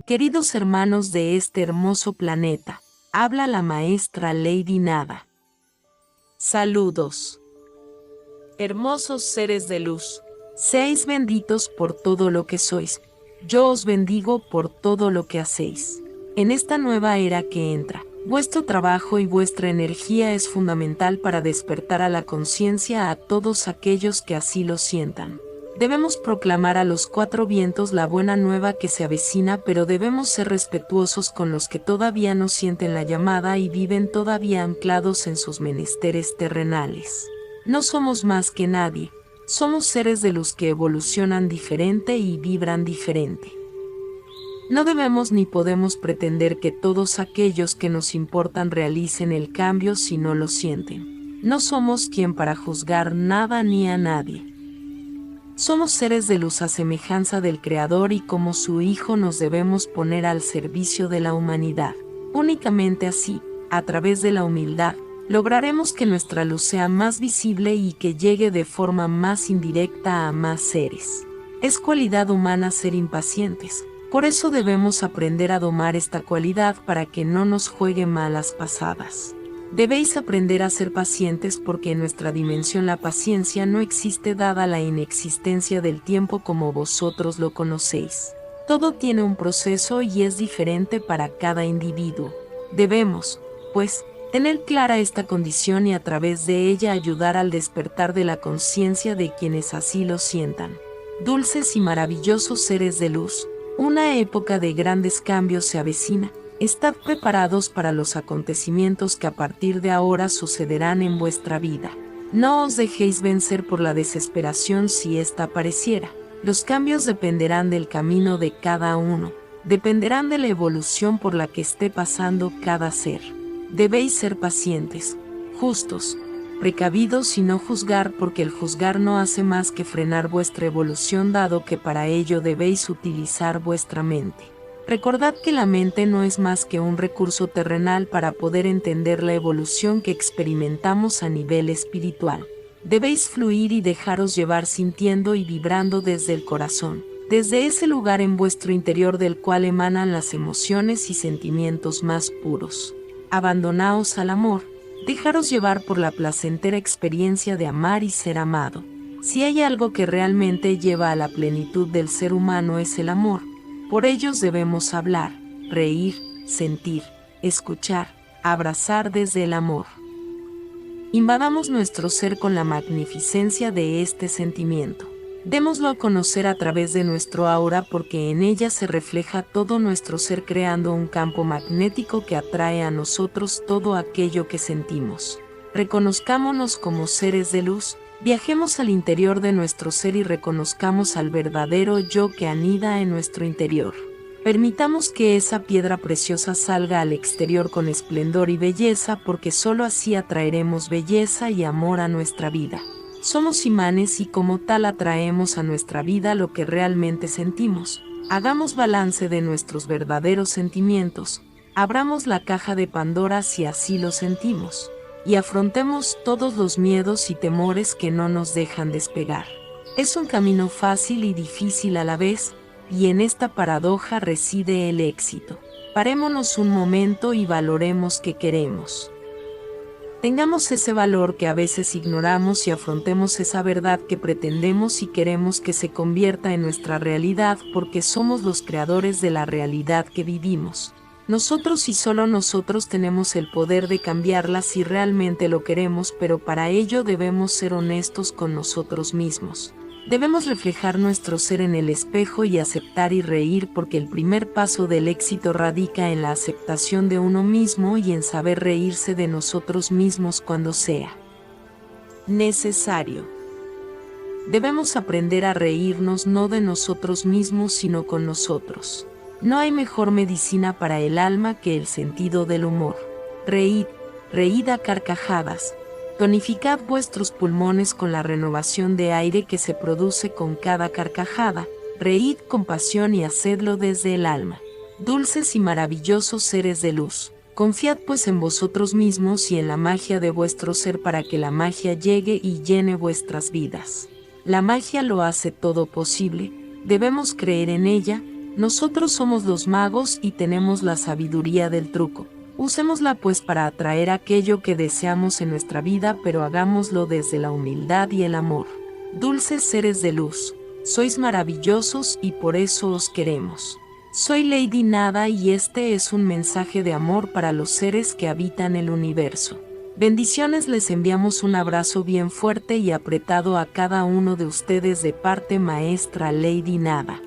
Queridos hermanos de este hermoso planeta, habla la maestra Lady Nada. Saludos. Hermosos seres de luz, seáis benditos por todo lo que sois. Yo os bendigo por todo lo que hacéis. En esta nueva era que entra, vuestro trabajo y vuestra energía es fundamental para despertar a la conciencia a todos aquellos que así lo sientan. Debemos proclamar a los cuatro vientos la buena nueva que se avecina, pero debemos ser respetuosos con los que todavía no sienten la llamada y viven todavía anclados en sus menesteres terrenales. No somos más que nadie, somos seres de luz que evolucionan diferente y vibran diferente. No debemos ni podemos pretender que todos aquellos que nos importan realicen el cambio si no lo sienten. No somos quien para juzgar nada ni a nadie. Somos seres de luz a semejanza del Creador y como su Hijo nos debemos poner al servicio de la humanidad. Únicamente así, a través de la humildad, lograremos que nuestra luz sea más visible y que llegue de forma más indirecta a más seres. Es cualidad humana ser impacientes, por eso debemos aprender a domar esta cualidad para que no nos juegue malas pasadas. Debéis aprender a ser pacientes porque en nuestra dimensión la paciencia no existe dada la inexistencia del tiempo como vosotros lo conocéis. Todo tiene un proceso y es diferente para cada individuo. Debemos, pues, tener clara esta condición y a través de ella ayudar al despertar de la conciencia de quienes así lo sientan. Dulces y maravillosos seres de luz, una época de grandes cambios se avecina. Estad preparados para los acontecimientos que a partir de ahora sucederán en vuestra vida. No os dejéis vencer por la desesperación si ésta apareciera. Los cambios dependerán del camino de cada uno, dependerán de la evolución por la que esté pasando cada ser. Debéis ser pacientes, justos, precavidos y no juzgar porque el juzgar no hace más que frenar vuestra evolución dado que para ello debéis utilizar vuestra mente. Recordad que la mente no es más que un recurso terrenal para poder entender la evolución que experimentamos a nivel espiritual. Debéis fluir y dejaros llevar sintiendo y vibrando desde el corazón, desde ese lugar en vuestro interior del cual emanan las emociones y sentimientos más puros. Abandonaos al amor, dejaros llevar por la placentera experiencia de amar y ser amado. Si hay algo que realmente lleva a la plenitud del ser humano es el amor. Por ellos debemos hablar, reír, sentir, escuchar, abrazar desde el amor. Invadamos nuestro ser con la magnificencia de este sentimiento. Démoslo a conocer a través de nuestro aura porque en ella se refleja todo nuestro ser creando un campo magnético que atrae a nosotros todo aquello que sentimos. Reconozcámonos como seres de luz. Viajemos al interior de nuestro ser y reconozcamos al verdadero yo que anida en nuestro interior. Permitamos que esa piedra preciosa salga al exterior con esplendor y belleza porque solo así atraeremos belleza y amor a nuestra vida. Somos imanes y como tal atraemos a nuestra vida lo que realmente sentimos. Hagamos balance de nuestros verdaderos sentimientos. Abramos la caja de Pandora si así lo sentimos. Y afrontemos todos los miedos y temores que no nos dejan despegar. Es un camino fácil y difícil a la vez, y en esta paradoja reside el éxito. Parémonos un momento y valoremos qué queremos. Tengamos ese valor que a veces ignoramos y afrontemos esa verdad que pretendemos y queremos que se convierta en nuestra realidad porque somos los creadores de la realidad que vivimos. Nosotros y solo nosotros tenemos el poder de cambiarla si realmente lo queremos, pero para ello debemos ser honestos con nosotros mismos. Debemos reflejar nuestro ser en el espejo y aceptar y reír porque el primer paso del éxito radica en la aceptación de uno mismo y en saber reírse de nosotros mismos cuando sea necesario. Debemos aprender a reírnos no de nosotros mismos sino con nosotros. No hay mejor medicina para el alma que el sentido del humor. Reíd, reíd a carcajadas. Tonificad vuestros pulmones con la renovación de aire que se produce con cada carcajada. Reíd con pasión y hacedlo desde el alma. Dulces y maravillosos seres de luz, confiad pues en vosotros mismos y en la magia de vuestro ser para que la magia llegue y llene vuestras vidas. La magia lo hace todo posible, debemos creer en ella, Nosotros somos los magos y tenemos la sabiduría del truco. Usémosla pues para atraer aquello que deseamos en nuestra vida, pero hagámoslo desde la humildad y el amor. Dulces seres de luz, sois maravillosos y por eso os queremos. Soy Lady Nada y este es un mensaje de amor para los seres que habitan el universo. Bendiciones, les enviamos un abrazo bien fuerte y apretado a cada uno de ustedes de parte maestra Lady Nada.